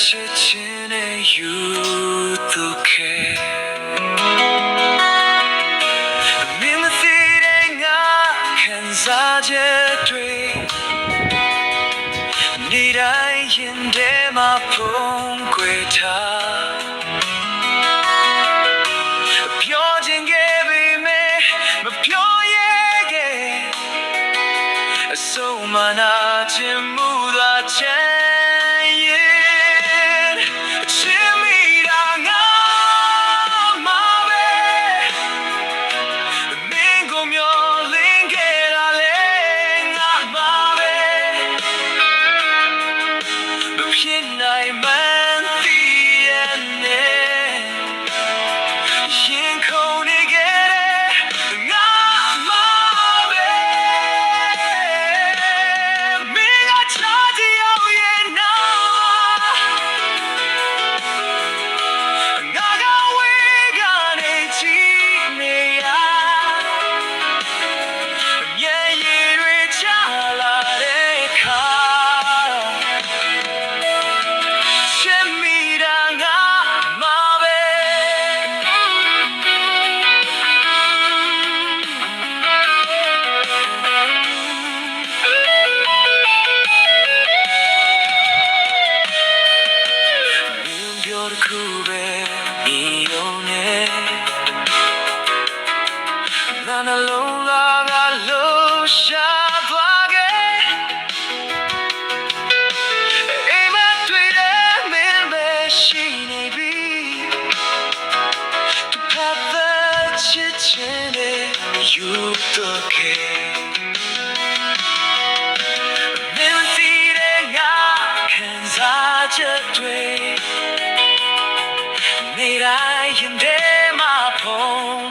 ချစ်ချင်းနဲ့ယူသူခဲမင်းမသိတဲ့ငါခံစားချက်တွေနေတိုင်းရင်ထဲမှာပုံကွယ်ထားပြောချင်ခဲ့ပေမဲ့မပြောရခဲ့အဆုံးမနာချင်မှုသာချမ်းရင်ချစ်မိတာငါမှာပဲမင်းကိုမျောလင်းခဲ့တာလေငါမှာပဲမဖြစ်နိုင်မှန်းသိရနဲ့ရင်ခုန်နေခဲ့တဲ့ငါမှာပဲမင်းကချားတယောက်ရဲ့နာငါကဝေးကနေကြည့်နေရမျက်ရည်တွေချလာတဲ့ခါချစ်မိတာငါမှာပဲမင်းပြောတခုပဲညီရုံနဲ့ငါနှလုံးသားကလှူရှာသွားခဲ့အိမ်မတွေ့တဲ့မင်းပဲရှိနေပြီသူဖတ်တဲ့ချစ်ချင်းနဲ့ယူတော့ခဲ့မင်းမသိတဲ့ငါခံစားချက်တွေနေတိုင်းရင်ထဲမှာဖုံး